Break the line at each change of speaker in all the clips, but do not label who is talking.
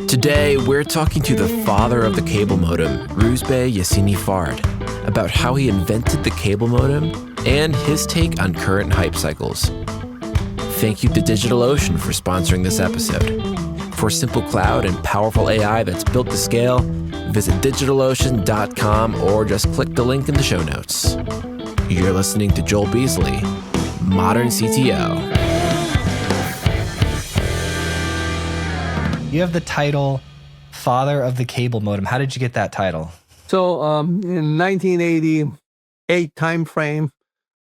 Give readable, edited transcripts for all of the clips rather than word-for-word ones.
Today, we're talking to the father of the cable modem, Rouzbeh Yassini-Fard, about how he invented the cable modem and his take on current hype cycles. Thank you to DigitalOcean for sponsoring this episode. For simple cloud and powerful AI that's built to scale, visit DigitalOcean.com or just click the link in the show notes. You're listening to Joel Beasley, Modern CTO.
You have the title Father of the Cable Modem. How did you get that title?
So in 1988 timeframe,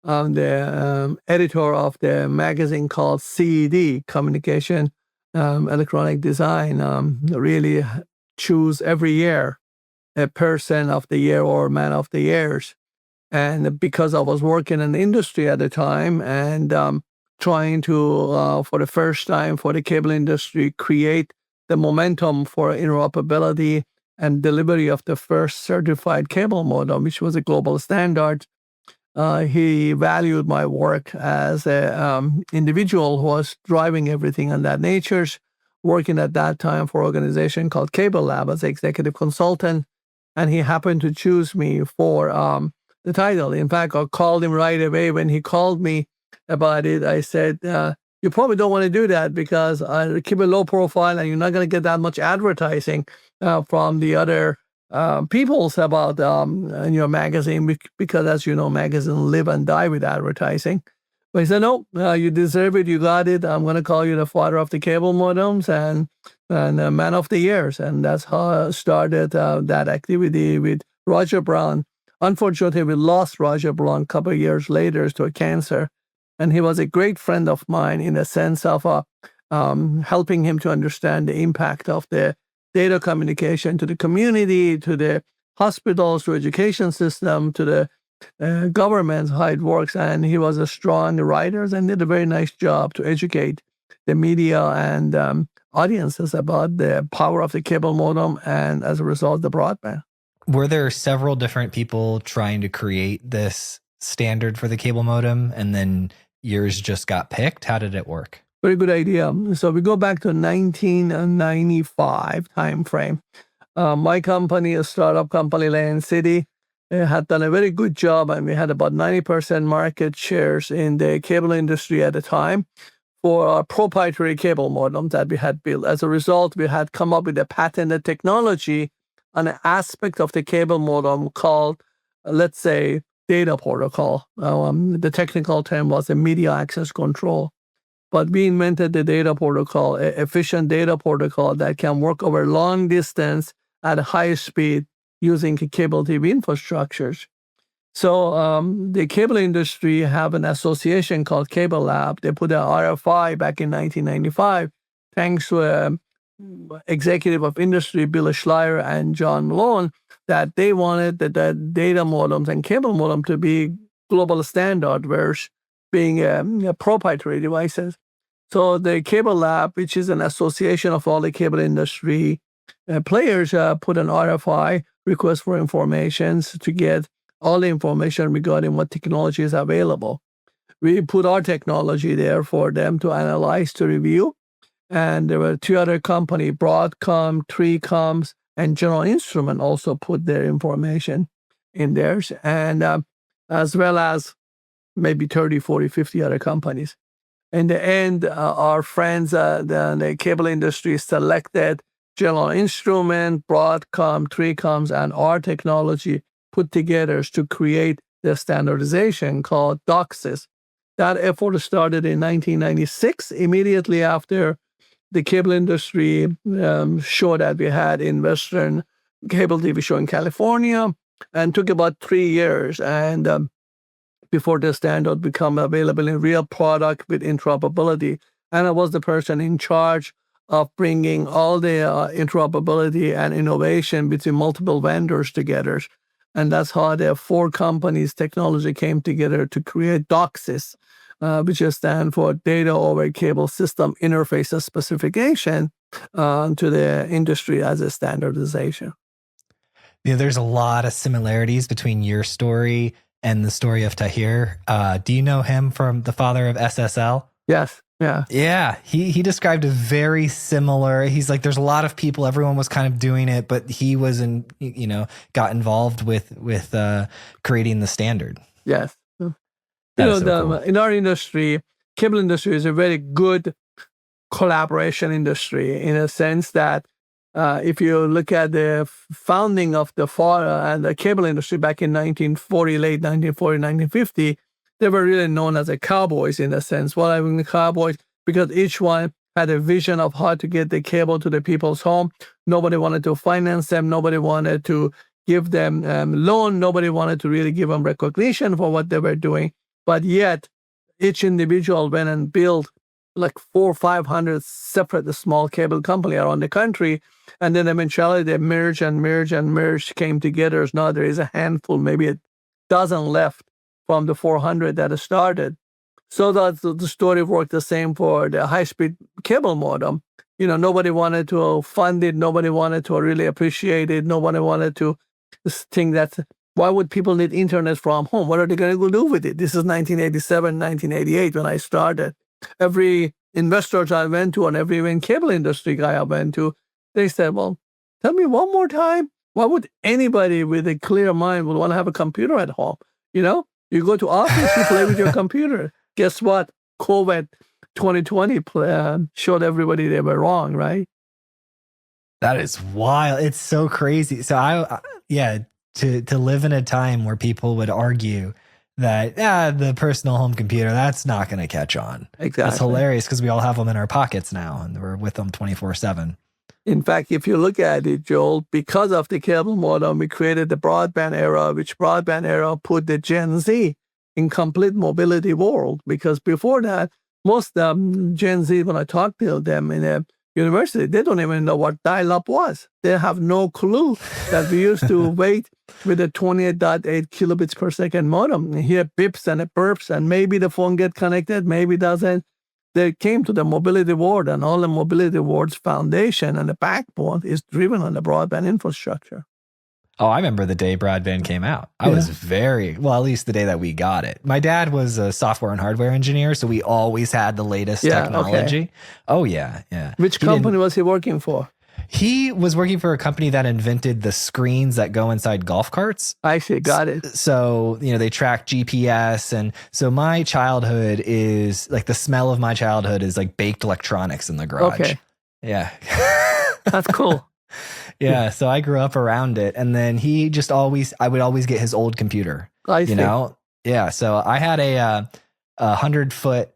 the editor of the magazine called CED, Communication Electronic Design, really choose every year a person of the year or man of the years. And because I was working in the industry at the time and trying to, for the first time for the cable industry, create the momentum for interoperability and delivery of the first certified cable modem, which was a global standard. He valued my work as an individual who was driving everything on that nature, working at that time for an organization called Cable Lab as executive consultant. And he happened to choose me for the title. In fact, I called him right away. When he called me about it, I said, you probably don't want to do that because I keep a low profile and you're not going to get that much advertising from the other peoples about your magazine because, as you know, magazines live and die with advertising. But he said, no, you deserve it. You got it. I'm going to call you the father of the cable modems and man of the years. And that's how I started that activity with Roger Brown. Unfortunately, we lost Roger Brown a couple of years later to a cancer. And he was a great friend of mine in the sense of helping him to understand the impact of the data communication to the community, to the hospitals, to education system, to the government, how it works. And he was a strong writer and did a very nice job to educate the media and audiences about the power of the cable modem and, as a result, the broadband.
Were there several different people trying to create this standard for the cable modem and then yours just got picked? How did it work?
Very good idea. So we go back to 1995 timeframe. My company, a startup company, LanCity, had done a very good job, and we had about 90% market shares in the cable industry at the time for our proprietary cable modem that we had built. As a result, we had come up with a patented technology on an aspect of the cable modem called, let's say, data protocol. The technical term was the media access control. But we invented the data protocol, an efficient data protocol that can work over long distance at high speed using cable TV infrastructures. So the cable industry have an association called Cable Lab. They put an RFI back in 1995, thanks to executive of industry, Bill Schleier and John Malone, that they wanted the data modems and cable modem to be global standard versus being proprietary devices. So the Cable Lab, which is an association of all the cable industry players, put an RFI, request for information, to get all the information regarding what technology is available. We put our technology there for them to analyze, to review. And there were two other companies, Broadcom, 3Coms, and General Instrument also put their information in theirs, and as well as maybe 30, 40, 50 other companies. In the end, our friends, the cable industry selected General Instrument, Broadcom, 3Coms, and our technology put together to create the standardization called DOCSIS. That effort started in 1996, immediately after the cable industry show that we had in Western cable TV show in California, and took about 3 years and before the standard become available in real product with interoperability. And I was the person in charge of bringing all the interoperability and innovation between multiple vendors together. And that's how the 4 companies' technology came together to create DOCSIS, which stands for Data Over Cable System Interface Specification, to the industry as a standardization.
Yeah, there's a lot of similarities between your story and the story of Tahir. Do you know him from the father of SSL?
Yes. Yeah.
Yeah, he described a very similar. He's like, there's a lot of people. Everyone was kind of doing it, but he was got involved with creating the standard.
Yes.
That is so cool.
In our industry, cable industry is a very good collaboration industry in a sense that if you look at the founding of the and the cable industry back in 1940, late 1940, 1950, they were really known as the cowboys in a sense. What I mean, the cowboys, because each one had a vision of how to get the cable to the people's home. Nobody wanted to finance them. Nobody wanted to give them loan. Nobody wanted to really give them recognition for what they were doing. But yet, each individual went and built like 400 or 500 separate small cable company around the country. And then eventually they merged, came together. So now there is a handful, maybe a dozen left from the 400 that started. So that the story worked the same for the high-speed cable modem. Nobody wanted to fund it. Nobody wanted to really appreciate it. Nobody wanted to think that, why would people need internet from home? What are they going to go do with it? This is 1987, 1988 when I started. Every investors I went to and every even cable industry guy I went to, they said, well, tell me one more time, why would anybody with a clear mind would want to have a computer at home? You go to office, you play with your computer. Guess what? COVID 2020 showed everybody they were wrong, right?
That is wild. It's so crazy. So to live in a time where people would argue that the personal home computer, that's not going to catch on.
Exactly.
That's hilarious because we all have them in our pockets now and we're with them 24/7.
In fact, if you look at it, Joel, because of the cable modem, we created the broadband era, which broadband era put the Gen Z in complete mobility world. Because before that, most Gen Z, when I talk to them in a university, they don't even know what dial-up was. They have no clue that we used to wait with a 28.8 kilobits per second modem and hear bips and burps, and maybe the phone get connected, maybe doesn't. They came to the mobility world, and all the mobility world's foundation and the backbone is driven on the broadband infrastructure.
Oh, I remember the day broadband came out. I was at least the day that we got it. My dad was a software and hardware engineer, so we always had the latest technology. Okay. Oh, yeah.
Which company was he working for?
He was working for a company that invented the screens that go inside golf carts.
I see, got it.
So, they track GPS. And so my childhood is like, the smell of my childhood is like baked electronics in the garage.
Okay.
Yeah.
That's cool.
Yeah, so I grew up around it, and then I would always get his old computer.
I see.
Yeah. So I had a 100-foot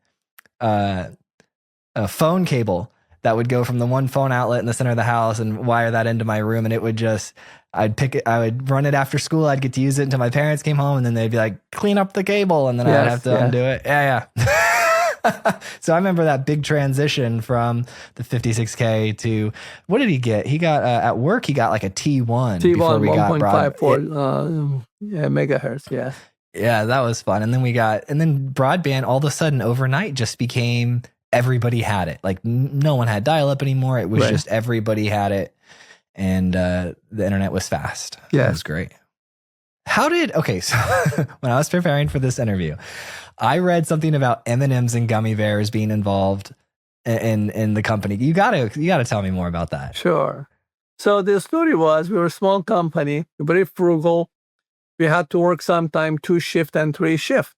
phone cable that would go from the one phone outlet in the center of the house and wire that into my room, and it would I'd pick it, I would run it after school. I'd get to use it until my parents came home, and then they'd be like, "Clean up the cable," and then I'd have to undo it. Yeah. So I remember that big transition from the 56K to, what did he get? He got at work. He got like a T1 before we got
1.54 megahertz. Yeah.
Yeah, that was fun. And then broadband all of a sudden overnight just became, everybody had it. Like no one had dial-up anymore. It was just everybody had it, and the internet was fast.
Yeah,
it was great. So when I was preparing for this interview, I read something about M&Ms and gummy bears being involved in the company. You gotta tell me more about that.
Sure. So the story was, we were a small company, very frugal. We had to work sometime 2 shift and 3 shift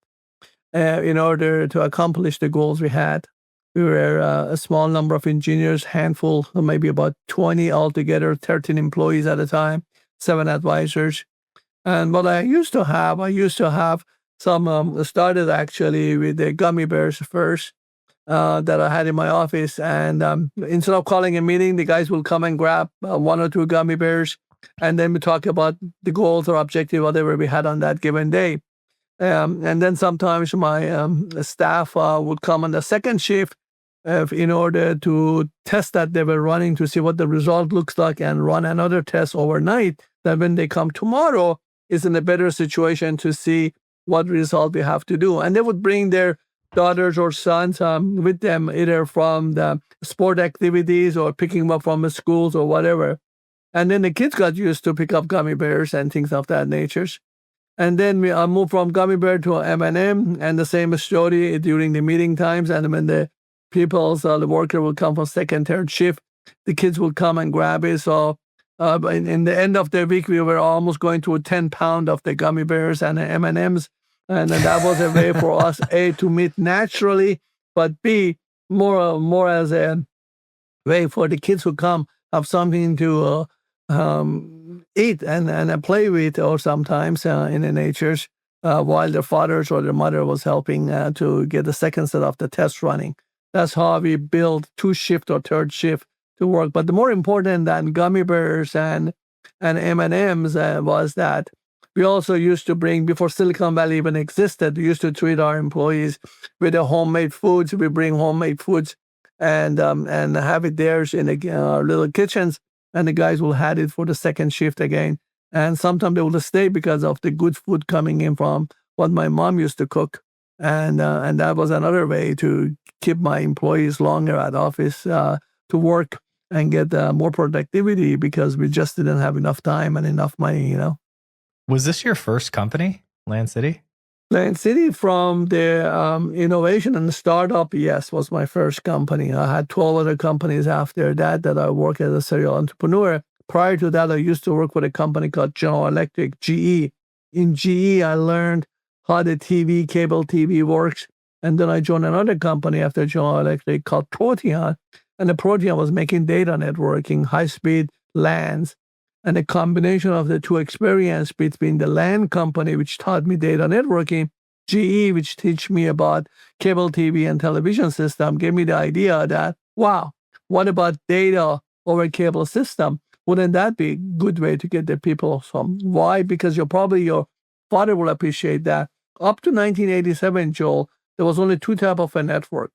in order to accomplish the goals we had. We were a small number of engineers, handful, maybe about 20 altogether, 13 employees at a time, 7 advisors. And what I used to have some, started actually with the gummy bears first that I had in my office. And instead of calling a meeting, the guys will come and grab 1 or 2 gummy bears. And then we talk about the goals or objective, whatever we had on that given day. And then sometimes my staff would come on the second shift in order to test that they were running to see what the result looks like and run another test overnight. That when they come tomorrow, is in a better situation to see what result we have to do. And they would bring their daughters or sons with them, either from the sport activities or picking them up from the schools or whatever. And then the kids got used to pick up gummy bears and things of that nature. And then we moved from gummy bear to M&M, and the same story during the meeting times. And when the the worker will come from second, third shift. The kids will come and grab it. So in the end of the week, we were almost going to 10 pounds of the gummy bears and the M&Ms. And that was a way for us, A, to meet naturally, but B, more as a way for the kids who come have something to eat and play with, or sometimes in the natures, while their fathers or their mother was helping to get the second set of the test running. That's how we build 2 shift or 3rd shift to work. But the more important than gummy bears and M&Ms was that we also used to bring, before Silicon Valley even existed, we used to treat our employees with the homemade foods. We bring homemade foods and have it there in our little kitchens, and the guys will have it for the second shift again. And sometimes they will stay because of the good food coming in from what my mom used to cook. And that was another way to keep my employees longer at office to work and get more productivity, because we just didn't have enough time and enough money,
Was this your first company, LanCity?
LanCity, from the innovation and startup, yes, was my first company. I had 12 other companies after that I worked as a serial entrepreneur. Prior to that, I used to work with a company called General Electric, GE. In GE, I learned how the cable TV works. And then I joined another company after General Electric called Proteon. And the Proteon was making data networking, high-speed LANs. And the combination of the two experience between the LAN company, which taught me data networking, GE, which teach me about cable TV and television system, gave me the idea that, wow, what about data over cable system? Wouldn't that be a good way to get the people some? Why? Because your father will appreciate that. Up to 1987, Joel, there was only 2 types of a network.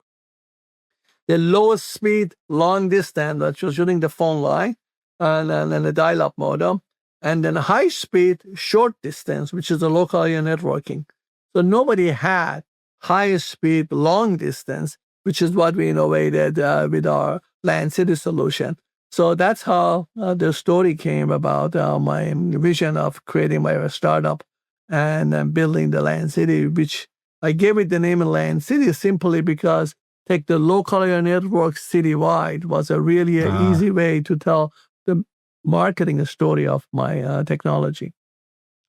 The lowest speed, long distance, that's just using the phone line, and the dial-up modem, and then high speed, short distance, which is the local area networking. So nobody had high speed, long distance, which is what we innovated with our LanCity solution. So that's how the story came about my vision of creating my startup and building the LanCity, which I gave it the name of LanCity simply because take the local area network citywide was a really easy way to tell the marketing story of my technology.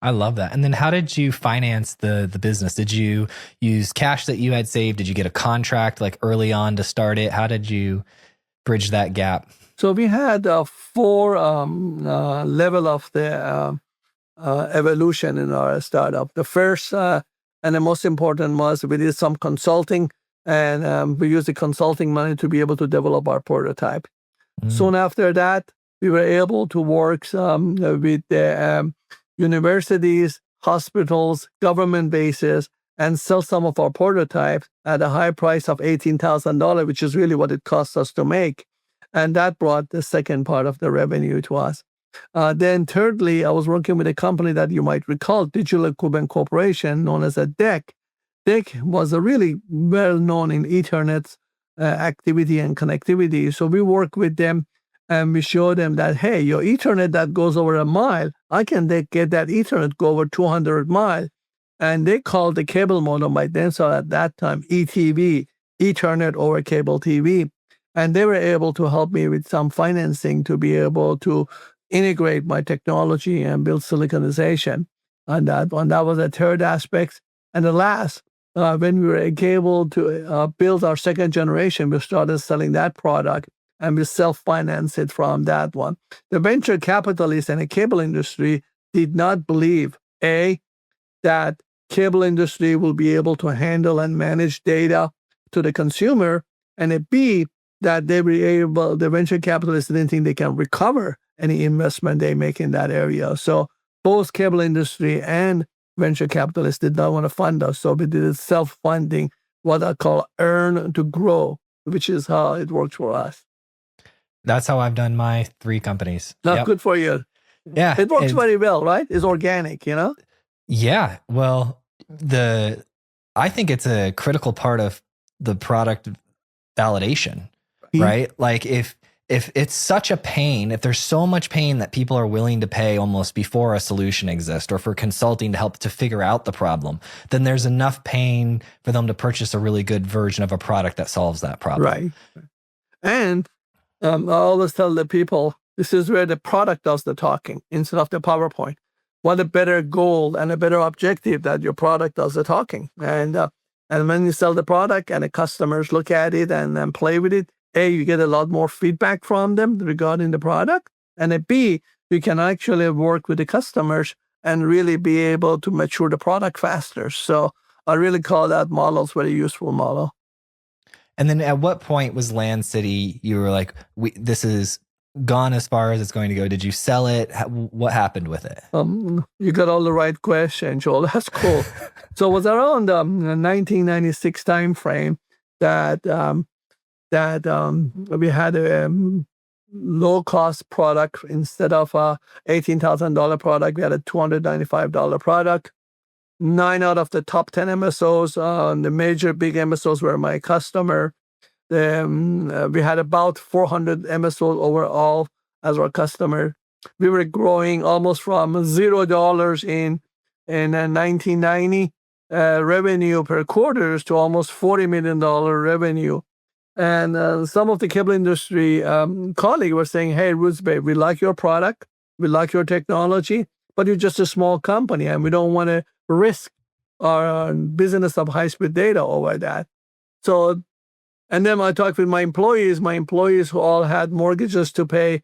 I love that. And then how did you finance the business? Did you use cash that you had saved? Did you get a contract like early on to start it? How did you bridge that gap?
So we had 4 level of the evolution in our startup. The first and the most important was we did some consulting, and we used the consulting money to be able to develop our prototype. Soon after that, we were able to work with the universities, hospitals, government bases, and sell some of our prototypes at a high price of $18,000, which is really what it cost us to make. And that brought the second part of the revenue to us. Then thirdly, I was working with a company that you might recall, Digital Equipment Corporation, known as a DEC. DEC was a really well-known in Ethernet activity and connectivity. So we worked with them and we showed them that, hey, your Ethernet that goes over a mile, I can get that Ethernet go over 200 miles. And they called the cable modem by then, so at that time, ETV, Ethernet over cable TV. And they were able to help me with some financing to be able to integrate my technology and build siliconization on that one. That was the third aspect. And the last, when we were able to build our second generation, we started selling that product and we self-financed it from that one. The venture capitalists and the cable industry did not believe, A, that cable industry will be able to handle and manage data to the consumer, and a B, that they were able, the venture capitalists didn't think they can recover any investment they make in that area. So both cable industry and venture capitalists did not want to fund us. So we did self-funding, what I call earn to grow, which is how it works for us.
That's how I've done my 3 companies.
Not good for you.
Yeah.
It works very well, right? It's organic,
Yeah. Well, I think it's a critical part of the product validation, right? Like if if it's such a pain, if there's so much pain that people are willing to pay almost before a solution exists or for consulting to help to figure out the problem, then there's enough pain for them to purchase a really good version of a product that solves that problem.
Right. And I always tell the people, this is where the product does the talking instead of the PowerPoint. What a better goal and a better objective that your product does the talking. And when you sell the product and the customers look at it and play with it, A, you get a lot more feedback from them regarding the product. And B, you can actually work with the customers and really be able to mature the product faster. So I really call that model a very useful model.
And then at what point was LanCity, you were like, this is gone as far as it's going to go? Did you sell it? What happened with it?
You got all the right questions, Joel. That's cool. So it was around the 1996 timeframe that we had a low-cost product. Instead of a $18,000 product, we had a $295 product. 9 out of the top 10 MSOs, the major big MSOs were my customer. We had about 400 MSOs overall as our customer. We were growing almost from $0 in 1990 revenue per quarters to almost $40 million revenue. And some of the cable industry colleagues were saying, hey, Rouzbeh, we like your product, we like your technology, but you're just a small company and we don't want to risk our business of high-speed data over that. So, and then I talked with my employees who all had mortgages to pay,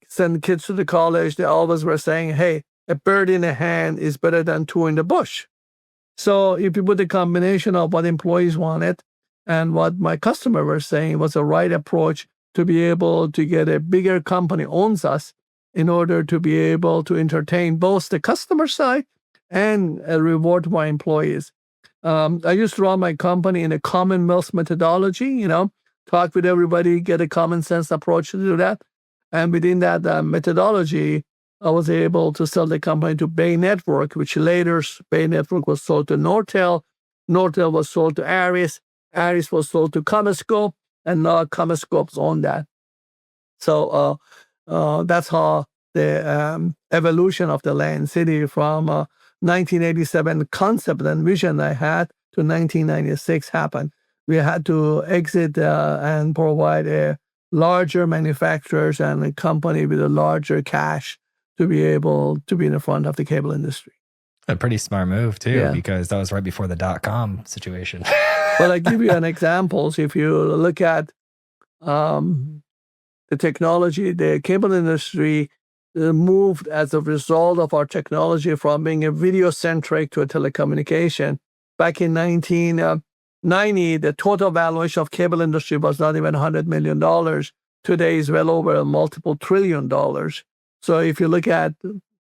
send kids to the college. They always were saying, hey, a bird in the hand is better than two in the bush. So if you put the combination of what employees wanted and what my customer were saying was the right approach to be able to get a bigger company owns us in order to be able to entertain both the customer side and reward my employees. I used to run my company in a Commonwealth methodology, talk with everybody, get a common sense approach to do that. And within that methodology, I was able to sell the company to Bay Network, which later Bay Network was sold to Nortel. Nortel was sold to Aris. Aris was sold to Comscope, and now Comscope's own that. So that's how the evolution of the LanCity from 1987 concept and vision I had to 1996 happened. We had to exit and provide a larger manufacturers and a company with a larger cash to be able to be in the front of the cable industry.
A pretty smart move too, because that was right before the .com situation.
Well, I give you an example. So if you look at the technology, the cable industry moved as a result of our technology from being a video-centric to a telecommunication. Back in 1990, the total valuation of cable industry was not even $100 million. Today is well over multiple $1 trillion. So if you look at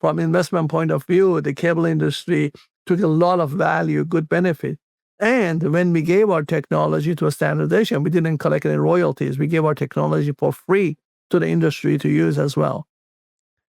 from investment point of view, the cable industry took a lot of value, good benefit. And when we gave our technology to a standardization, we didn't collect any royalties. We gave our technology for free to the industry to use as well.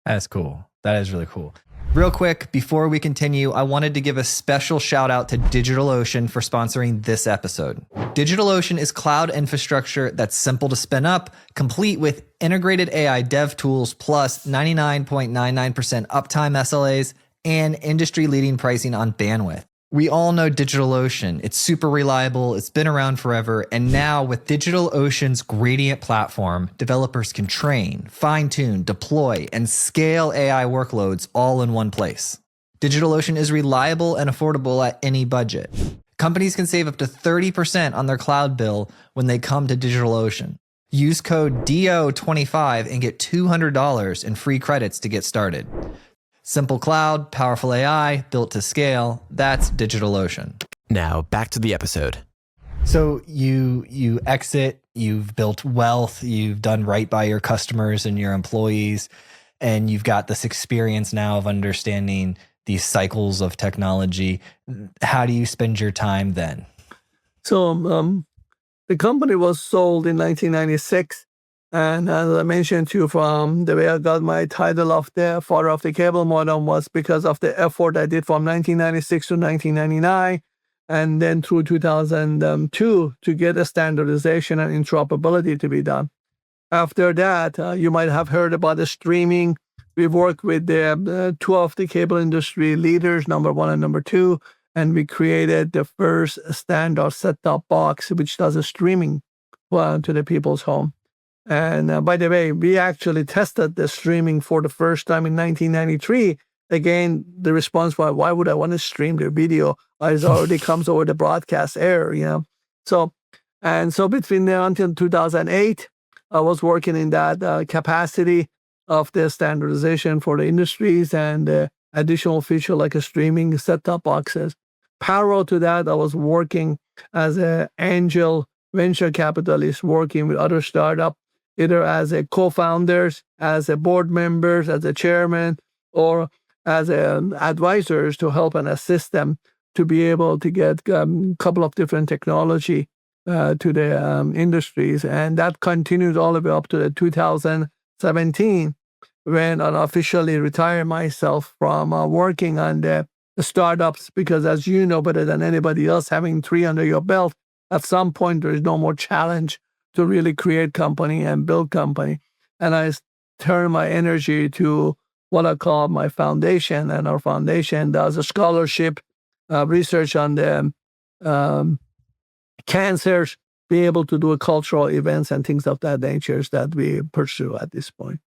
That's cool. That is really cool. Real quick, before we continue, I wanted to give a special shout out to DigitalOcean for sponsoring this episode. DigitalOcean is cloud infrastructure that's simple to spin up, complete with integrated AI dev tools, plus 99.99% uptime SLAs and industry-leading pricing on bandwidth. We all know DigitalOcean. It's super reliable. It's been around forever. And now with DigitalOcean's Gradient platform, developers can train, fine-tune, deploy, and scale AI workloads all in one place. DigitalOcean is reliable and affordable at any budget. Companies can save up to 30% on their cloud bill when they come to DigitalOcean. Use code DO25 and get $200 in free credits to get started. Simple cloud, powerful AI, built to scale. That's DigitalOcean.
Now back to the episode.
So you exit, you've built wealth, you've done right by your customers and your employees, and you've got this experience now of understanding these cycles of technology. How do you spend your time then?
So the company was sold in 1996. And as I mentioned to you, from the way I got my title of the father of the cable modem was because of the effort I did from 1996 to 1999, and then through 2002 to get a standardization and interoperability to be done. After that, you might have heard about the streaming. We work with two of the cable industry leaders, number one and number two, and we created the first standard set-top box, which does a streaming to the people's home. And by the way, we actually tested the streaming for the first time in 1993. Again, the response was, why would I want to stream the video? It already comes over the broadcast air, So between there until 2008, I was working in that capacity of the standardization for the industries and additional feature like a streaming set-top boxes. Parallel to that, I was working as an angel venture capitalist, working with other startups, either as a co-founders, as a board members, as a chairman, or as advisors to help and assist them to be able to get a couple of different technology to the industries. And that continued all the way up to the 2017 when I officially retired myself from working on the startups, because as you know better than anybody else, having 3 under your belt, at some point there is no more challenge to really create company and build company. And I turn my energy to what I call my foundation, and our foundation does a scholarship research on the cancers, be able to do a cultural events and things of that nature that we pursue at this point.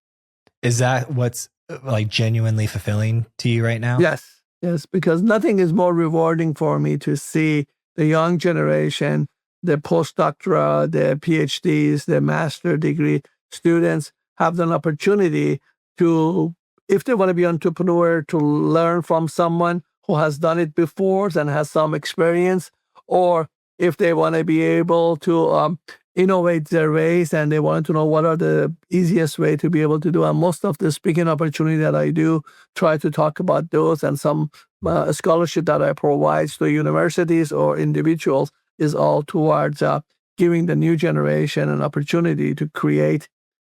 Is that what's like genuinely fulfilling to you right now?
Yes, because nothing is more rewarding for me to see the young generation, the postdoctoral, the PhDs, the master degree students have an opportunity to, if they want to be entrepreneur, to learn from someone who has done it before and has some experience, or if they want to be able to innovate their ways and they want to know what are the easiest way to be able to do. And most of the speaking opportunity that I do, try to talk about those, and some scholarship that I provide to universities or individuals is all towards giving the new generation an opportunity to create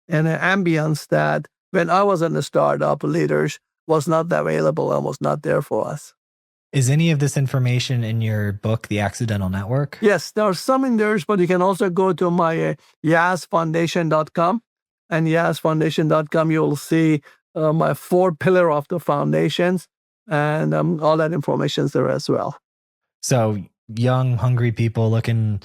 an ambience that when I was in the startup leaders was not available and was not there for us.
Is any of this information in your book, The Accidental Network?
Yes, there are some in there, but you can also go to my YASFoundation.com, and YASFoundation.com, you'll see my 4 pillar of the foundations, and all that information is there as well.
So young, hungry people looking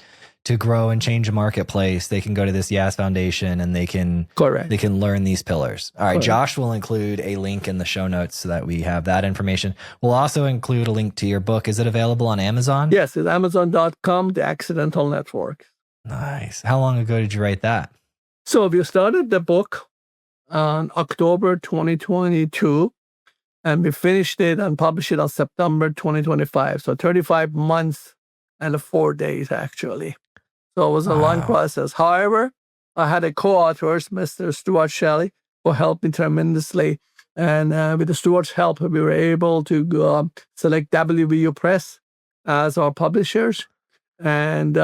to grow and change a marketplace, they can go to this Yas Foundation and they can learn these pillars. All right, correct. Josh will include a link in the show notes so that we have that information. We'll also include a link to your book. Is it available on Amazon?
Yes, it's Amazon.com, The Accidental Network.
Nice. How long ago did you write that?
So we started the book on October 2022, and we finished it and published it on September 2025. So 35 months and 4 days, actually. So it was a long process. However, I had a co-author, Mr. Stuart Shelley, who helped me tremendously. And with the Stuart's help, we were able to select WVU Press as our publishers. And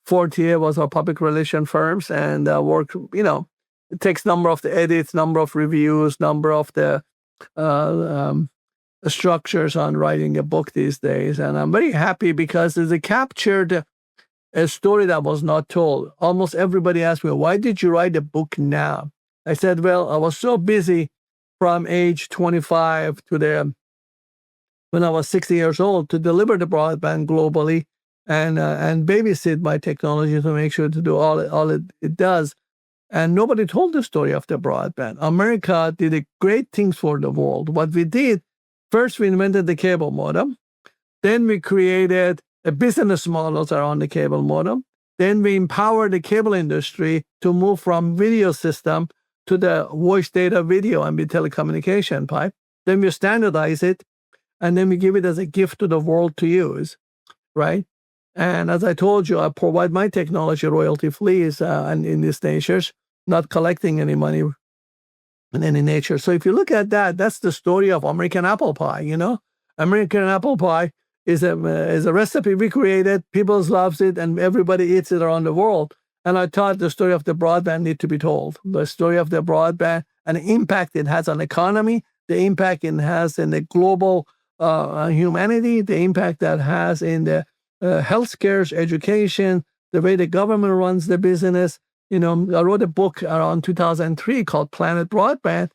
Fortier was our public relation firms, and work, it takes number of the edits, number of reviews, number of the structures on writing a book these days. And I'm very happy because it captured a story that was not told. Almost everybody asked me, why did you write a book now? I said, well, I was so busy from age 25 to when I was 60 years old to deliver the broadband globally and babysit my technology to make sure to do all it does. And nobody told the story of the broadband. America did great things for the world. What we did, first we invented the cable modem. Then we created a business models around the cable modem. Then we empowered the cable industry to move from video system to the voice data video and telecommunication pipe. Then we standardize it, and then we give it as a gift to the world to use, right? And as I told you, I provide my technology royalty-free and in these natures, not collecting any money in any nature. So if you look at that, that's the story of American apple pie, American apple pie is a recipe we created, people loves it, and everybody eats it around the world. And I thought the story of the broadband need to be told. The story of the broadband and the impact it has on the economy, the impact it has in the global humanity, the impact that has in the healthcare, education, the way the government runs the business, I wrote a book around 2003 called Planet Broadband,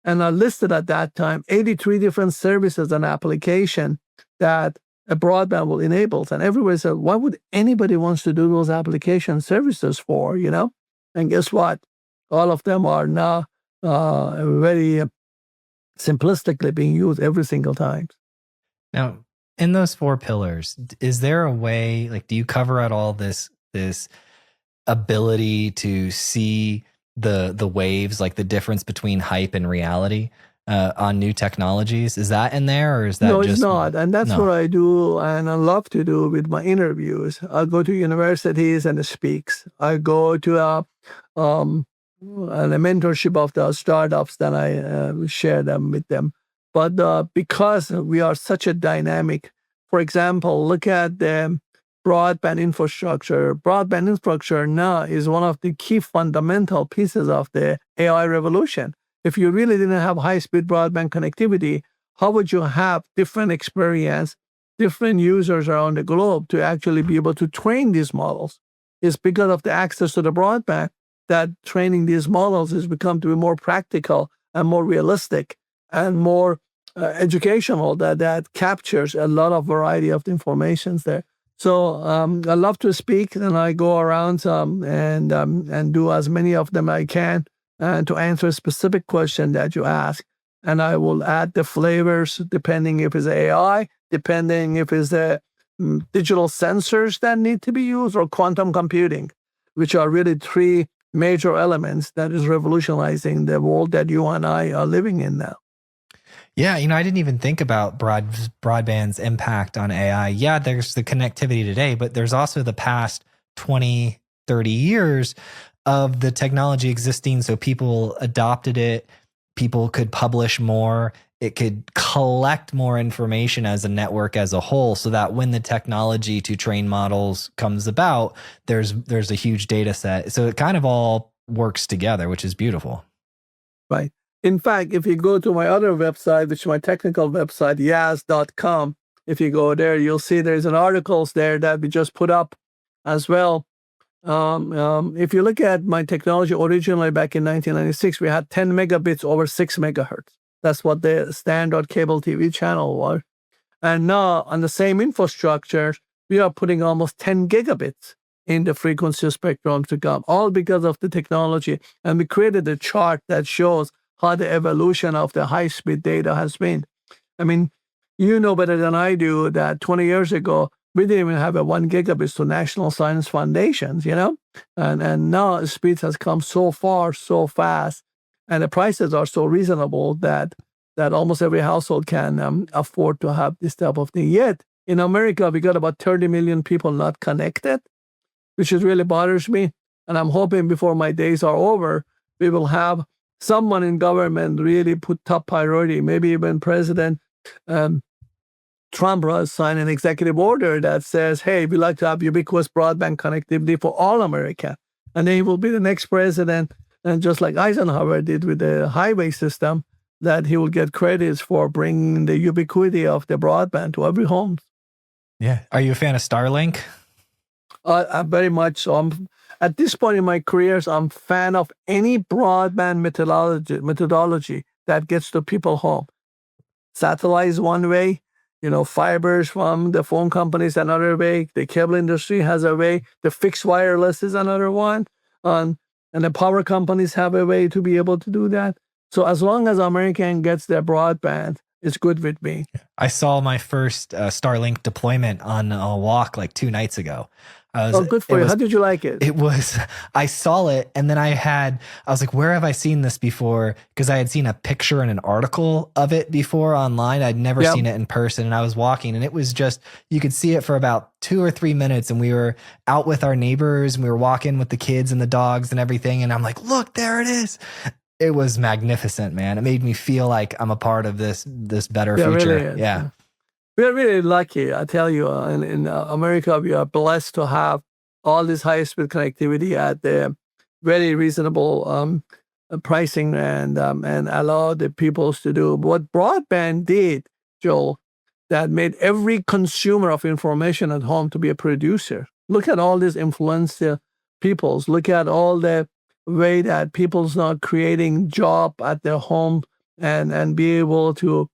and I listed at that time 83 different services and application that a broadband will enable. And everybody said, why would anybody wants to do those application services for, And guess what? All of them are now very simplistically being used every single time.
Now, in those 4 pillars, is there a way, like, do you cover at all this ability to see the waves, like the difference between hype and reality on new technologies? Is that in there, or is that
No,
just...
it's not. And that's what I do and I love to do with my interviews. I go to universities and speaks. I go to a mentorship of the startups that I share them with them. But because we are such a dynamic, for example, look at the broadband infrastructure. Broadband infrastructure now is one of the key fundamental pieces of the AI revolution. If you really didn't have high-speed broadband connectivity, how would you have different experience, different users around the globe to actually be able to train these models? It's because of the access to the broadband that training these models has become to be more practical and more realistic and more educational, that captures a lot of variety of the informations there. So I love to speak, and I go around and do as many of them I can to answer a specific question that you ask. And I will add the flavors depending if it's AI, depending if it's the digital sensors that need to be used, or quantum computing, which are really 3 major elements that is revolutionizing the world that you and I are living in now.
Yeah, I didn't even think about broadband's impact on AI. Yeah, there's the connectivity today, but there's also the past 20, 30 years of the technology existing. So people adopted it. People could publish more. It could collect more information as a network as a whole, so that when the technology to train models comes about, there's a huge data set. So it kind of all works together, which is beautiful.
Right. In fact, if you go to my other website, which is my technical website, yaz.com, if you go there, you'll see there's an articles there that we just put up as well. If you look at my technology originally back in 1996, we had 10 megabits over 6 megahertz. That's what the standard cable TV channel was. And now on the same infrastructure, we are putting almost 10 gigabits in the frequency spectrum to come, all because of the technology. And we created a chart that shows how the evolution of the high-speed data has been. I mean, you know better than I do that 20 years ago, we didn't even have a 1 gigabit to National Science Foundations, And now speed has come so far, so fast, and the prices are so reasonable that almost every household can afford to have this type of thing. Yet, in America, we got about 30 million people not connected, which is really bothers me. And I'm hoping before my days are over, we will have someone in government really put top priority, maybe even President Trump has signed an executive order that says, hey, we like to have ubiquitous broadband connectivity for all America. And then he will be the next president, and just like Eisenhower did with the highway system, that he will get credits for bringing the ubiquity of the broadband to every home.
Yeah. Are you a fan of Starlink?
I'm very much so. At this point in my careers, I'm a fan of any broadband methodology that gets to people home. Satellite is one way, fibers from the phone companies another way. The cable industry has a way. The fixed wireless is another one. And the power companies have a way to be able to do that. So as long as American gets their broadband, it's good with me.
I saw my first Starlink deployment on a walk like 2 nights ago.
Good for you. How did you like it?
I saw it, and then I was like, where have I seen this before? Because I had seen a picture and an article of it before online. I'd never seen it in person, and I was walking, and it was just, you could see it for about 2 or 3 minutes, and we were out with our neighbors, and we were walking with the kids and the dogs and everything, and I'm like, look, there it is. It was magnificent, man. It made me feel like I'm a part of this better future.
Really
yeah.
We're really lucky, I tell you. In America, we are blessed to have all this high-speed connectivity at the very reasonable pricing and allow the peoples to do what broadband did, Joel, that made every consumer of information at home to be a producer. Look at all these influential peoples. Look at all the way that people's not creating job at their home and be able to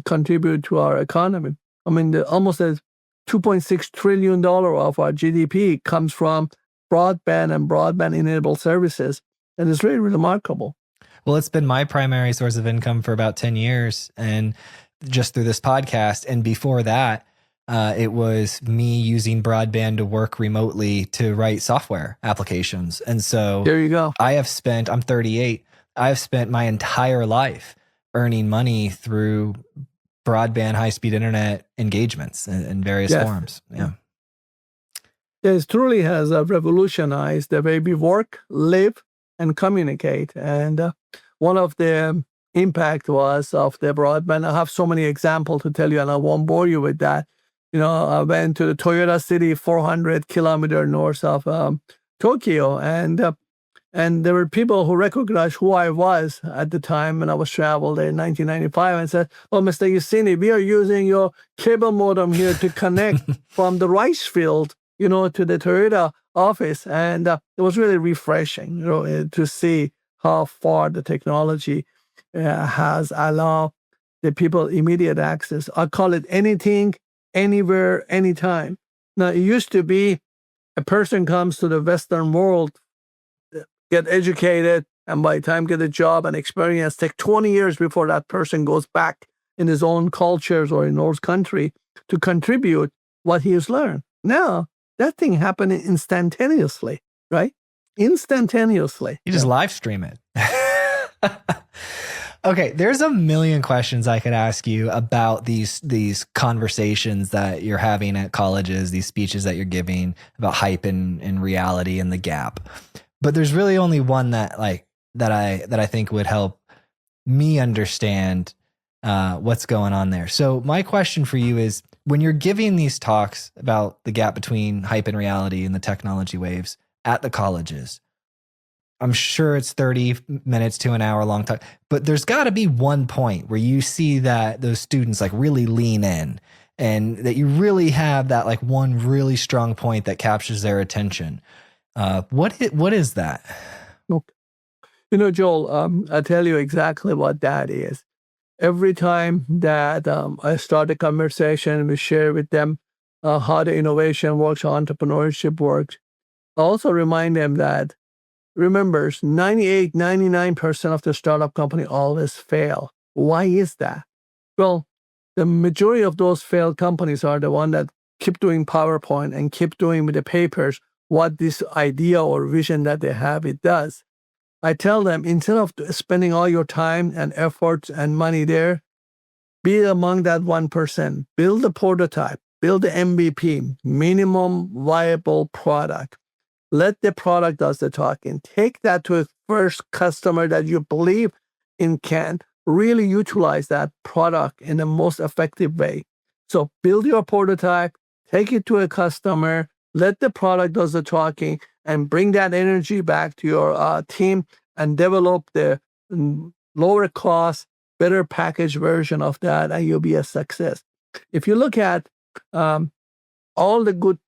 contribute to our economy. I mean, almost a $2.6 trillion of our GDP comes from broadband and broadband-enabled services, and it's really remarkable.
Well, it's been my primary source of income for about 10 years, and just through this podcast. And before that, it was me using broadband to work remotely to write software applications. And so
there you go.
I'm 38. I've spent my entire life earning money through broadband, high-speed internet engagements in various forms. Yeah.
It truly has revolutionized the way we work, live, and communicate. And one of the impact was of the broadband. I have so many examples to tell you, and I won't bore you with that. I went to the Toyota City, 400 kilometers north of Tokyo, and there were people who recognized who I was at the time when I was traveled there in 1995 and said, "Oh, Mr. Yassini, we are using your cable modem here to connect from the rice field, to the Toyota office." And it was really refreshing, to see how far the technology has allowed the people immediate access. I call it anything, anywhere, anytime. Now, it used to be a person comes to the Western world, get educated, and by the time get a job and experience, take 20 years before that person goes back in his own cultures or in his country to contribute what he has learned. Now, that thing happened instantaneously, right? Instantaneously.
You just live stream it. Okay, there's a million questions I could ask you about these conversations that you're having at colleges, these speeches that you're giving about hype and reality and the gap. But there's really only one that I think would help me understand what's going on there. So my question for you is, when you're giving these talks about the gap between hype and reality and the technology waves at the colleges, I'm sure it's 30 minutes to an hour long talk, but there's got to be one point where you see that those students really lean in, and that you really have that one really strong point that captures their attention. What is that?
Look, Joel, I'll tell you exactly what that is. Every time that I start a conversation, we share with them how the innovation works, how entrepreneurship works. I also remind them that, remember, 98, 99% of the startup company always fail. Why is that? Well, the majority of those failed companies are the one that keep doing PowerPoint and keep doing with the papers what this idea or vision that they have, it does. I tell them, instead of spending all your time and efforts and money there, be among that 1%. Build a prototype, build the MVP, minimum viable product. Let the product does the talking. Take that to a first customer that you believe in can really utilize that product in the most effective way. So build your prototype, take it to a customer, let the product does the talking, and bring that energy back to your team and develop the lower cost, better packaged version of that, and you'll be a success. If you look at all the good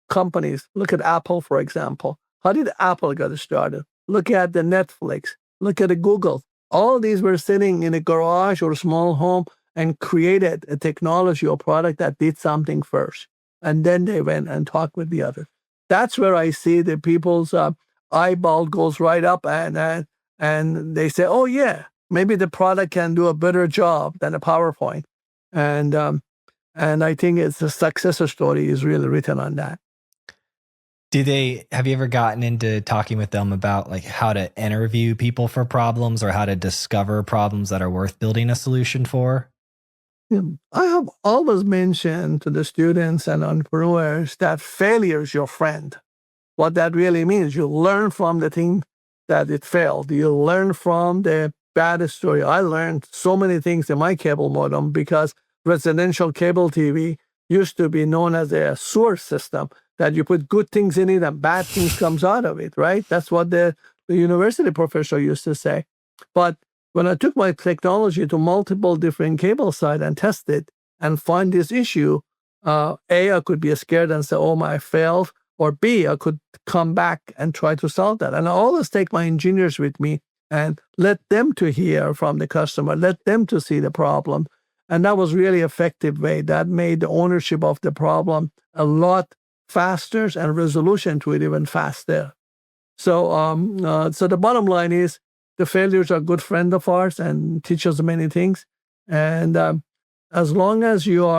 companies, look at Apple, for example. How did Apple get started? Look at the Netflix, look at the Google. All these were sitting in a garage or a small home and created a technology or product that did something first. And then they went and talked with the others. That's where I see the people's eyeball goes right up and they say, oh yeah, maybe the product can do a better job than a PowerPoint. And I think it's a success story is really written on that.
Have you ever gotten into talking with them about how to interview people for problems or how to discover problems that are worth building a solution for?
I have always mentioned to the students and entrepreneurs that failure is your friend. What that really means, you learn from the thing that it failed. You learn from the bad story. I learned so many things in my cable modem because residential cable TV used to be known as a sewer system, that you put good things in it and bad things comes out of it, right? That's what the university professor used to say. But when I took my technology to multiple different cable sites and tested and find this issue, I could be scared and say, oh, I failed, or B, I could come back and try to solve that. And I always take my engineers with me and let them to hear from the customer, let them to see the problem. And that was really effective way. That made the ownership of the problem a lot faster and resolution to it even faster. So, so the bottom line is the failures are a good friend of ours and teach us many things. And as long as you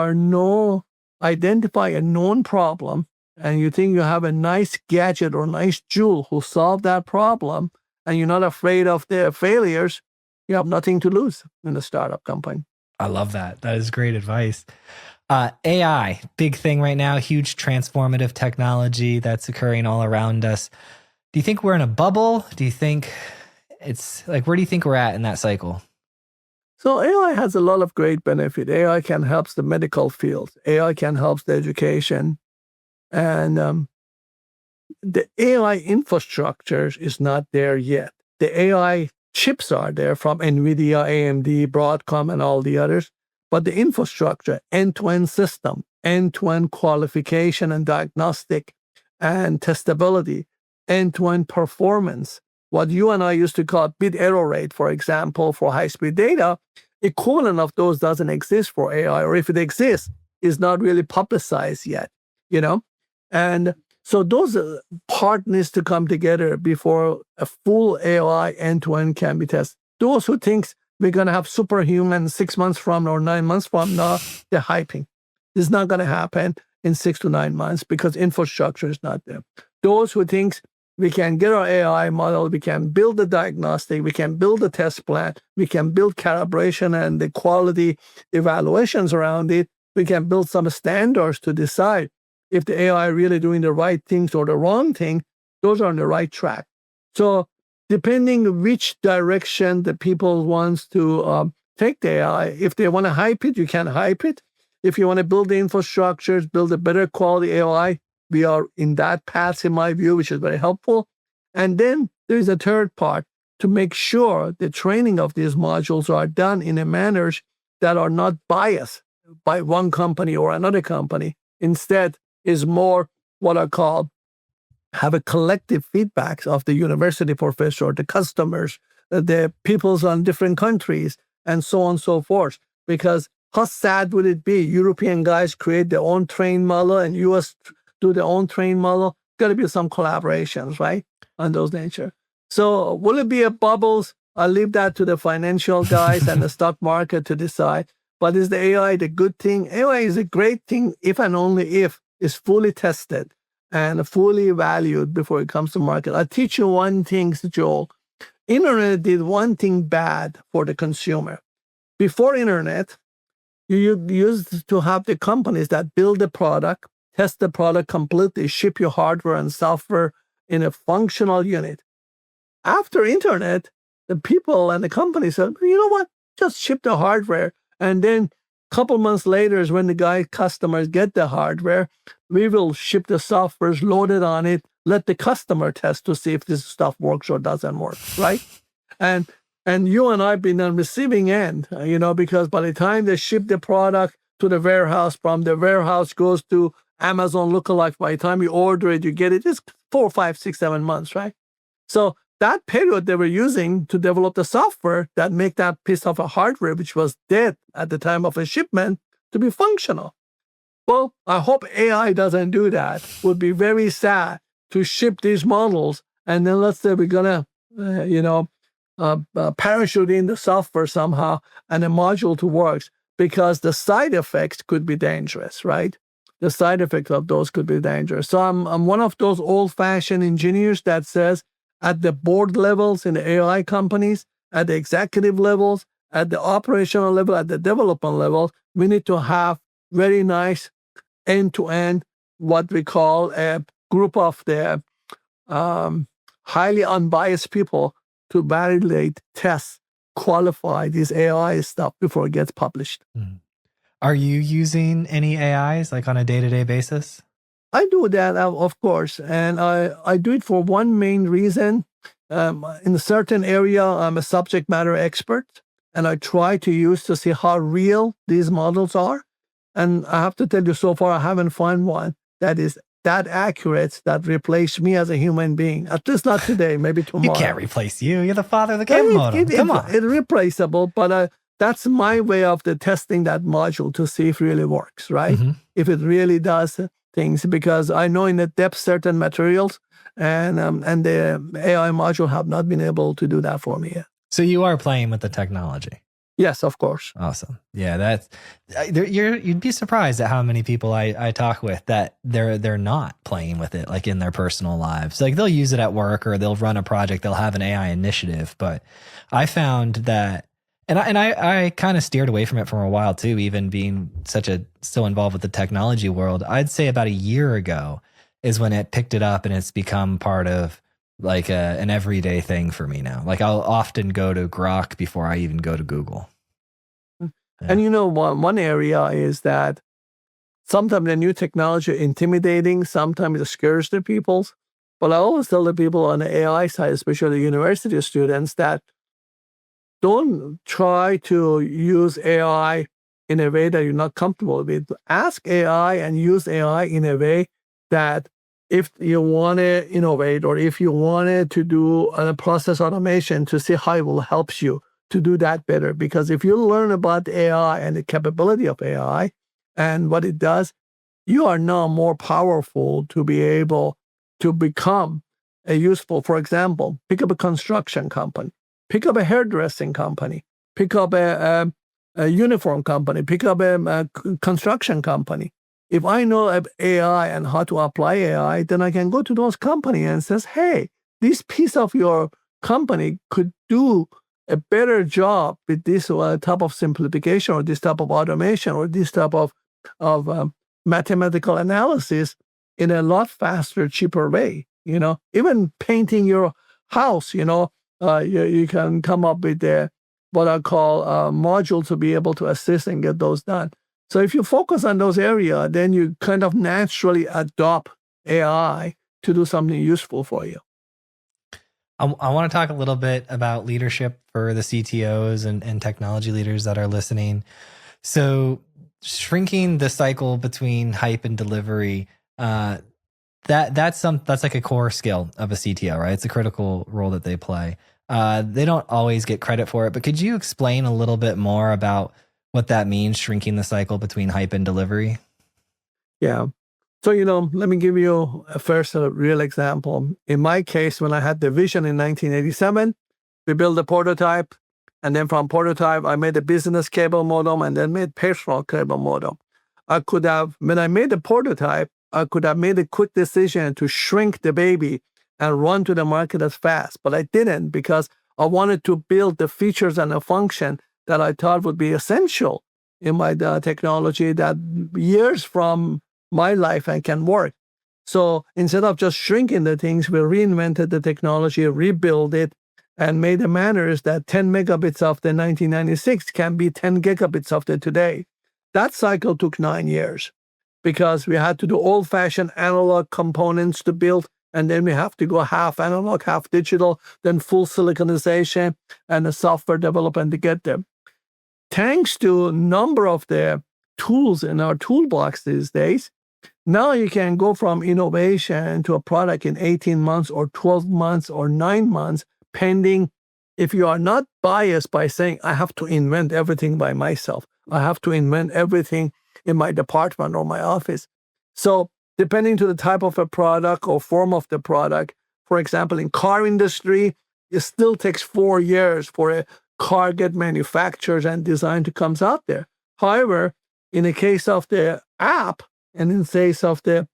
identify a known problem and you think you have a nice gadget or nice jewel who solve that problem, and you're not afraid of their failures, you have nothing to lose in the startup company.
I love that. That is great advice. AI, big thing right now, huge transformative technology that's occurring all around us. Do you think we're in a bubble? Do you think it's like, where do you think we're at in that cycle?
So AI has a lot of great benefit. AI can help the medical field. AI can help the education. And the AI infrastructure is not there yet. The AI chips are there from NVIDIA, AMD, Broadcom, and all the others. But the infrastructure, end-to-end system, end-to-end qualification and diagnostic and testability, end-to-end performance, what you and I used to call bit error rate, for example, for high-speed data, equivalent of those doesn't exist for AI, or if it exists, is not really publicized yet, And so those part needs to come together before a full AI end-to-end can be tested. Those who think we're going to have superhuman 6 months from or 9 months from now, they're hyping. This is not going to happen in 6 to 9 months because infrastructure is not there. Those who think we can get our AI model, we can build the diagnostic, we can build the test plan, we can build calibration and the quality evaluations around it, we can build some standards to decide if the AI really doing the right things or the wrong thing, those are on the right track. So depending which direction the people wants to take the AI, if they want to hype it, you can hype it. If you want to build the infrastructures, build a better quality AI, we are in that path, in my view, which is very helpful. And then there is a third part to make sure the training of these modules are done in a manner that are not biased by one company or another company. Instead, is more what I call have a collective feedbacks of the university professor, the customers, the peoples on different countries, and so on and so forth. Because how sad would it be? European guys create their own train model and US do their own train model. Got to be some collaborations, right? On those nature. So will it be a bubbles? I'll leave that to the financial guys and the stock market to decide. But is the AI the good thing? AI is a great thing if and only if it's fully tested and fully valued before it comes to market. I'll teach you one thing, Joel. Internet did one thing bad for the consumer. Before internet, you used to have the companies that build the product, test the product completely, ship your hardware and software in a functional unit. After internet, the people and the companies said, you know what, just ship the hardware. And then a couple months later is when the customers get the hardware, we will ship the software, load it on it, let the customer test to see if this stuff works or doesn't work, right? And you and I have been on receiving end, because by the time they ship the product to the warehouse, from the warehouse goes to Amazon lookalike, by the time you order it, you get it, it's 4, 5, 6, 7 months, right? So that period they were using to develop the software that make that piece of a hardware, which was dead at the time of a shipment, to be functional. Well, I hope AI doesn't do that. It would be very sad to ship these models, and then let's say we're going to, parachute in the software somehow and a module to work, because the side effects could be dangerous, right? The side effects of those could be dangerous. So I'm one of those old-fashioned engineers that says at the board levels in the AI companies, at the executive levels, at the operational level, at the development level, we need to have very nice end-to-end, what we call a group of the highly unbiased people to validate, test, qualify this AI stuff before it gets published.
Mm-hmm. Are you using any AIs like on a day-to-day basis?
I do that, of course, and I do it for one main reason. In a certain area, I'm a subject matter expert, and I try to use to see how real these models are. And I have to tell you, so far, I haven't found one that is that accurate that replace me as a human being. At least not today, maybe tomorrow.
You can't replace you. You're the father of the cable modem. Come on.
It's replaceable, but that's my way of the testing that module to see if it really works, right?
Mm-hmm.
If it really does things, because I know in the depth certain materials, and the AI module have not been able to do that for me yet.
So you are playing with the technology.
Yes, of course.
Awesome. Yeah, that's you'd be surprised at how many people I talk with that they're not playing with it like in their personal lives. Like they'll use it at work or they'll run a project, they'll have an AI initiative. But I found that, and I kind of steered away from it for a while too, even being still involved with the technology world. I'd say about a year ago is when it picked it up and it's become part of like an everyday thing for me now. Like I'll often go to Grok before I even go to Google.
Yeah. And one area is that sometimes the new technology is intimidating, sometimes it scares the people. But I always tell the people on the AI side, especially the university students, that don't try to use AI in a way that you're not comfortable with. Ask AI and use AI in a way that if you want to innovate or if you wanted to do a process automation to see how it will help you to do that better. Because if you learn about AI and the capability of AI and what it does, you are now more powerful to be able to become a useful, for example, pick up a construction company, pick up a hairdressing company, pick up a uniform company, pick up a construction company. If I know AI and how to apply AI, then I can go to those companies and says, hey, this piece of your company could do a better job with this type of simplification or this type of automation or this type of mathematical analysis in a lot faster, cheaper way. Even painting your house, you can come up with what I call a module to be able to assist and get those done. So if you focus on those areas, then you kind of naturally adopt AI to do something useful for you.
I want to talk a little bit about leadership for the CTOs and technology leaders that are listening. So shrinking the cycle between hype and delivery, that's like a core skill of a CTO, right? It's a critical role that they play. They don't always get credit for it, but could you explain a little bit more about what that means, shrinking the cycle between hype and delivery?
Yeah. So, let me give you a first real example. In my case, when I had the vision in 1987, we built a prototype. And then from prototype, I made a business cable modem and then made personal cable modem. When I made the prototype, I could have made a quick decision to shrink the baby and run to the market as fast. But I didn't because I wanted to build the features and the function that I thought would be essential in my technology that years from my life and can work. So instead of just shrinking the things, we reinvented the technology, rebuilt it, and made the manners that 10 megabits of the 1996 can be 10 gigabits of the today. That cycle took 9 years because we had to do old-fashioned analog components to build, and then we have to go half analog, half digital, then full siliconization and the software development to get there. Thanks to a number of the tools in our toolbox these days, now you can go from innovation to a product in 18 months or 12 months or 9 months, pending if you are not biased by saying, I have to invent everything by myself. I have to invent everything in my department or my office. So depending to the type of a product or form of the product, for example, in car industry, it still takes 4 years for a car get manufactured and designed to comes out there. However, in the case of the app and in the case of the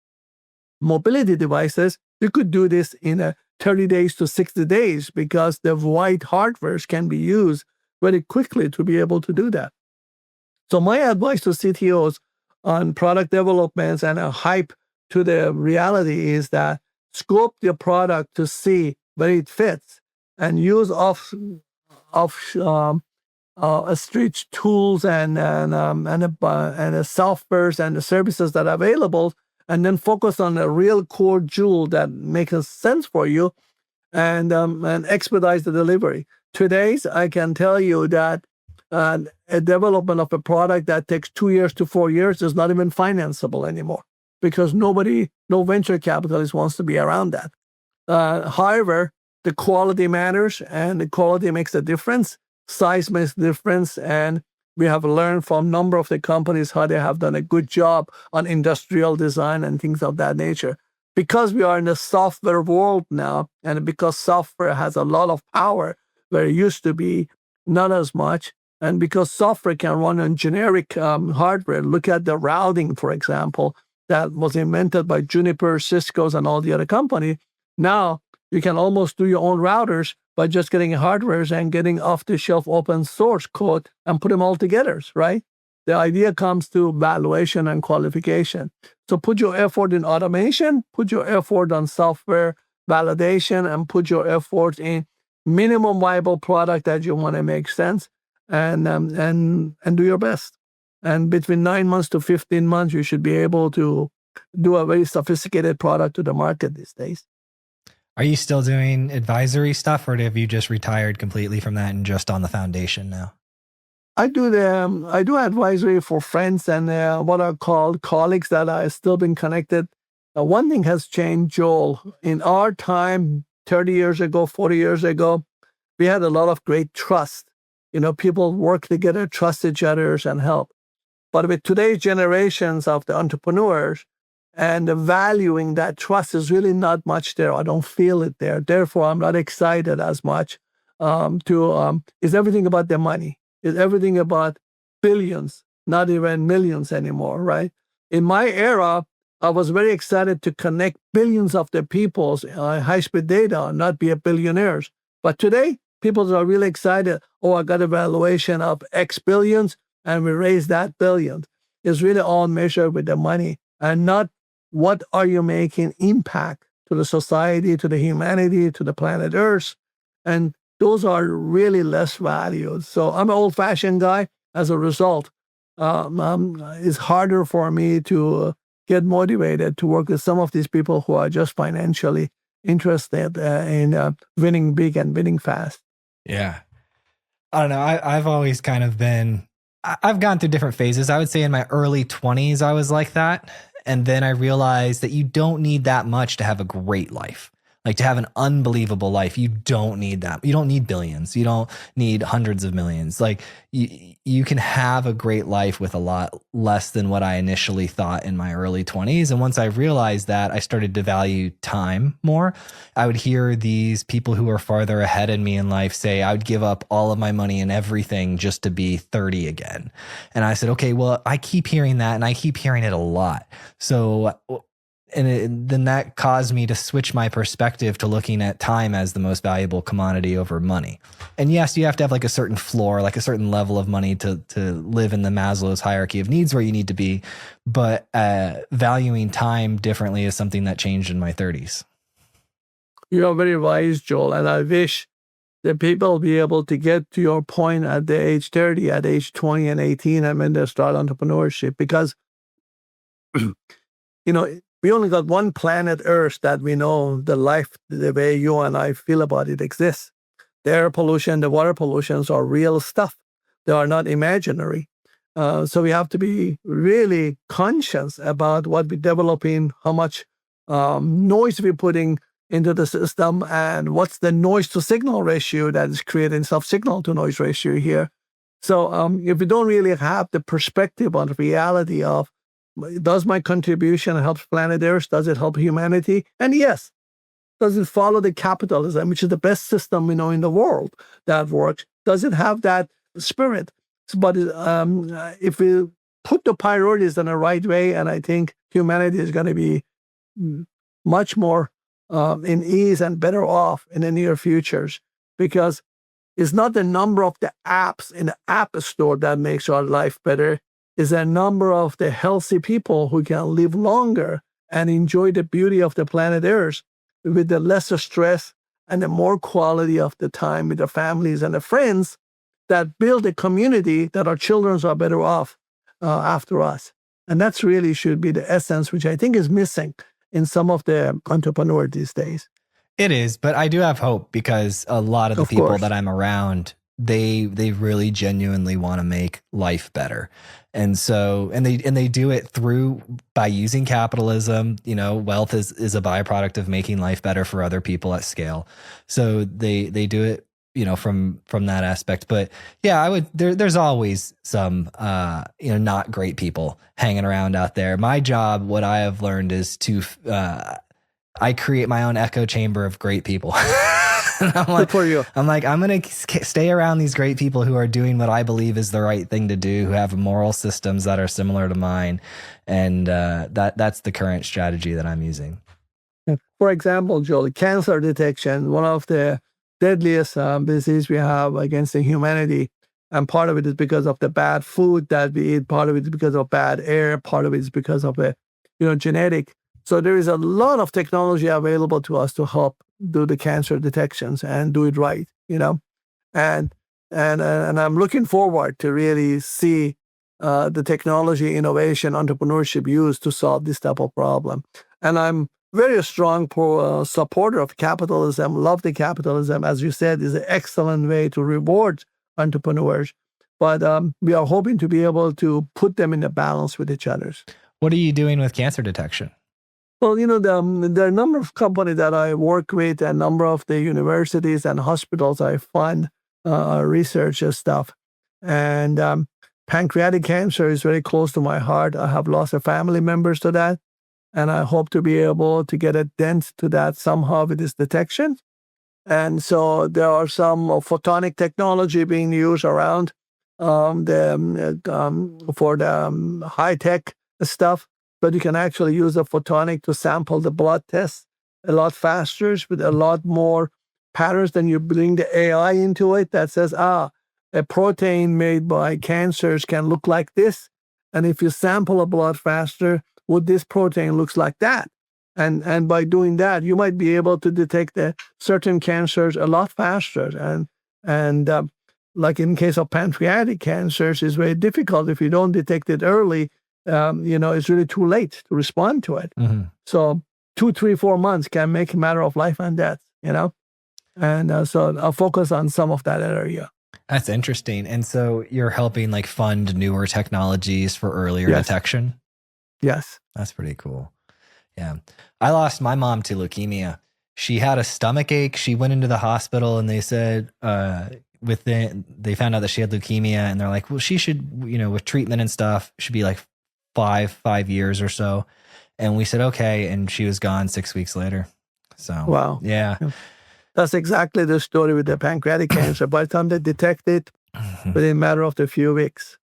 mobility devices, you could do this in 30 days to 60 days because the white hardwares can be used very quickly to be able to do that. So my advice to CTOs on product developments and a hype to the reality is that scope your product to see where it fits and use street tools and the softwares and the services that are available, and then focus on a real core jewel that makes sense for you, and expedite the delivery. Today's, I can tell you that a development of a product that takes 2 years to 4 years is not even financeable anymore. because no venture capitalist wants to be around that. However, the quality matters, and the quality makes a difference. Size makes a difference, and we have learned from a number of the companies how they have done a good job on industrial design and things of that nature. Because we are in the software world now, and because software has a lot of power where it used to be not as much, and because software can run on generic hardware, look at the routing, for example, that was invented by Juniper, Cisco's, and all the other companies. Now, you can almost do your own routers by just getting hardwares and getting off-the-shelf open source code and put them all together, right? The idea comes to valuation and qualification. So put your effort in automation, put your effort on software validation, and put your effort in minimum viable product that you want to make sense, and do your best. And between 9 months to 15 months, you should be able to do a very sophisticated product to the market these days.
Are you still doing advisory stuff, or have you just retired completely from that and just on the foundation now?
I do advisory for friends and what are called colleagues that I still been connected. One thing has changed, Joel. In our time, 30 years ago, 40 years ago, we had a lot of great trust. People work together, trust each other, and help. But with today's generations of the entrepreneurs, and the valuing that trust is really not much there. I don't feel it there. Therefore, I'm not excited as much. Is everything about the money? Is everything about billions, not even millions anymore, right? In my era, I was very excited to connect billions of the people's high-speed data, not be a billionaires. But today, people are really excited. Oh, I got a valuation of X billions, and we raised that billion. It's really all measured with the money, and not what are you making impact to the society, to the humanity, to the planet Earth. And those are really less valued. So I'm an old-fashioned guy. As a result, it's harder for me to get motivated to work with some of these people who are just financially interested in winning big and winning fast.
Yeah. I don't know. I've always kind of been, I've gone through different phases. I would say in my early 20s, I was like that. And then I realized that you don't need that much to have a great life. Like to have an unbelievable life, you don't need that. You don't need billions. You don't need hundreds of millions. Like you can have a great life with a lot less than what I initially thought in my early 20s. And once I realized that, I started to value time more. I would hear these people who are farther ahead in me in life say, I would give up all of my money and everything just to be 30 again. And I said, okay, well, I keep hearing that and I keep hearing it a lot. So then that caused me to switch my perspective to looking at time as the most valuable commodity over money. And yes, you have to have like a certain floor, like a certain level of money to live in the Maslow's hierarchy of needs where you need to be. But valuing time differently is something that changed in my 30s.
You are very wise, Joel. And I wish that people be able to get to your point at the age 30, at age 20 and 18, and when they start entrepreneurship. Because, we only got one planet Earth that we know the life, the way you and I feel about it exists. The air pollution, the water pollutions are real stuff. They are not imaginary. So we have to be really conscious about what we're developing, how much noise we're putting into the system, and what's the noise to signal ratio that is creating signal to noise ratio here. So if we don't really have the perspective on the reality of, does my contribution help planet Earth? Does it help humanity? And yes, does it follow the capitalism, which is the best system we know in the world that works? Does it have that spirit? But if we put the priorities in the right way, and I think humanity is going to be much more in ease and better off in the near futures, because it's not the number of the apps in the app store that makes our life better. Is a number of the healthy people who can live longer and enjoy the beauty of the planet Earth with the lesser stress and the more quality of the time with the families and the friends that build a community that our children are better off after us. And that's really should be the essence, which I think is missing in some of the entrepreneurs these days.
It is, but I do have hope because a lot of the people that I'm around they really genuinely want to make life better. And so, and they do it by using capitalism. Wealth is a byproduct of making life better for other people at scale. So they do it, from that aspect. But yeah, there's always some, not great people hanging around out there. My job, what I have learned is to, I create my own echo chamber of great people.
Good for you.
I'm going to stay around these great people who are doing what I believe is the right thing to do, who have moral systems that are similar to mine. And that's the current strategy that I'm using.
For example, Joel, cancer detection, one of the deadliest disease we have against the humanity. And part of it is because of the bad food that we eat. Part of it is because of bad air. Part of it is because of genetic. So there is a lot of technology available to us to help do the cancer detections and do it right, and I'm looking forward to really see the technology, innovation, entrepreneurship used to solve this type of problem. And I'm very strong supporter of capitalism, love the capitalism, as you said, is an excellent way to reward entrepreneurs. But we are hoping to be able to put them in a balance with each other.
What are you doing with cancer detection?
Well, there are a number of companies that I work with, a number of the universities and hospitals I fund research and stuff. And pancreatic cancer is very close to my heart. I have lost a family members to that, and I hope to be able to get a dent to that somehow with this detection. And so there are some photonic technology being used around for the high-tech stuff. But you can actually use a photonic to sample the blood tests a lot faster with a lot more patterns. Than you bring the AI into it that says, a protein made by cancers can look like this. And if you sample a blood faster, would this protein looks like that? And by doing that, you might be able to detect certain cancers a lot faster. And like in case of pancreatic cancers, it's very difficult if you don't detect it early. It's really too late to respond to it.
Mm-hmm.
So 2, 3, 4 months can make a matter of life and death, And so I'll focus on some of that area.
That's interesting. And so you're helping fund newer technologies for earlier detection?
Yes.
That's pretty cool. Yeah. I lost my mom to leukemia. She had a stomach ache. She went into the hospital and they said, they found out that she had leukemia, and they're like, well, she should, with treatment and stuff, should be 5 years or so. And we said, okay. And she was gone 6 weeks later. So,
wow.
Yeah.
That's exactly the story with the pancreatic cancer. By the time they detect it, within a matter of a few weeks.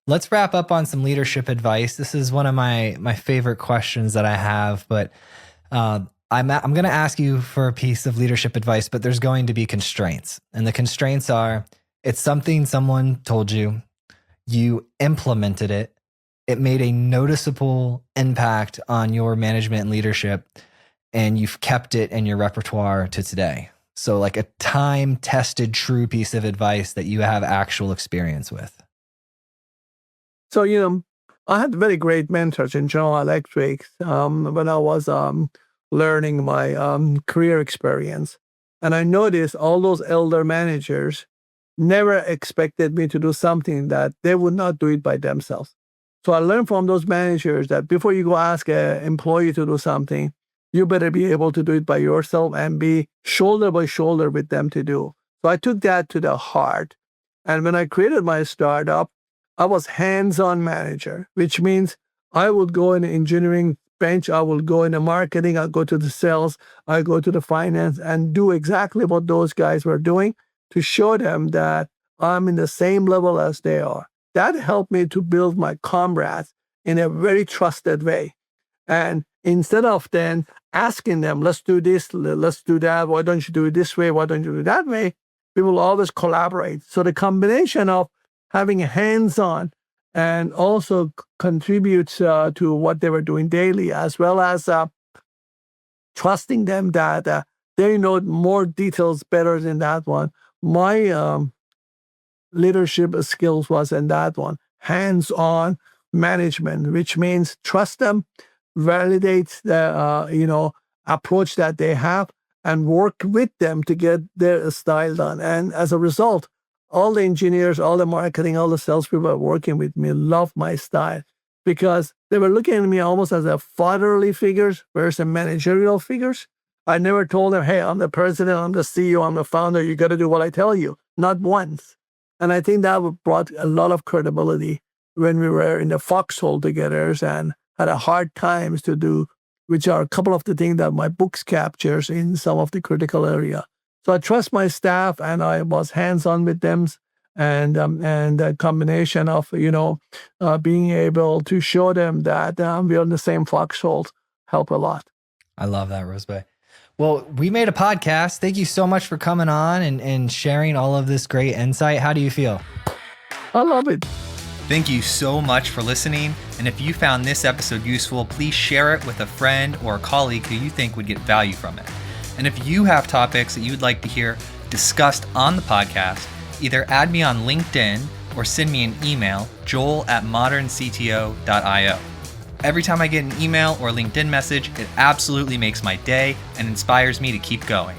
Let's wrap up on some leadership advice. This is one of my favorite questions that I have, but I'm going to ask you for a piece of leadership advice, but there's going to be constraints. And the constraints are, it's something someone told you, you implemented it, it made a noticeable impact on your management and leadership, and you've kept it in your repertoire to today. So a time-tested, true piece of advice that you have actual experience with.
So, I had very great mentors in General Electric when I was learning my career experience. And I noticed all those elder managers never expected me to do something that they would not do it by themselves. So I learned from those managers that before you go ask an employee to do something, you better be able to do it by yourself and be shoulder by shoulder with them to do. So I took that to the heart. And when I created my startup, I was hands-on manager, which means I would go in the engineering bench, I will go in the marketing, I'll go to the sales, I go to the finance and do exactly what those guys were doing to show them that I'm in the same level as they are. That helped me to build my comrades in a very trusted way. And instead of then asking them, let's do this, let's do that, why don't you do it this way, why don't you do it that way, we will always collaborate. So the combination of having a hands-on and also contributes to what they were doing daily, as well as trusting them that they know more details better than that one. My leadership skills was in that one, hands-on management, which means trust them, validate the approach that they have, and work with them to get their style done. And as a result, all the engineers, all the marketing, all the salespeople are working with me love my style because they were looking at me almost as a fatherly figures versus managerial figures. I never told them, hey, I'm the president, I'm the CEO, I'm the founder, you got to do what I tell you. Not once. And I think that brought a lot of credibility when we were in the foxhole together and had a hard times to do, which are a couple of the things that my books captures in some of the critical area. So I trust my staff, and I was hands-on with them, and a combination of being able to show them that we're in the same foxhole help a lot.
I love that, Rouzbeh. Well, we made a podcast. Thank you so much for coming on and sharing all of this great insight. How do you feel?
I love it.
Thank you so much for listening. And if you found this episode useful, please share it with a friend or a colleague who you think would get value from it. And if you have topics that you would like to hear discussed on the podcast, either add me on LinkedIn or send me an email, joel@moderncto.io. Every time I get an email or LinkedIn message, it absolutely makes my day and inspires me to keep going.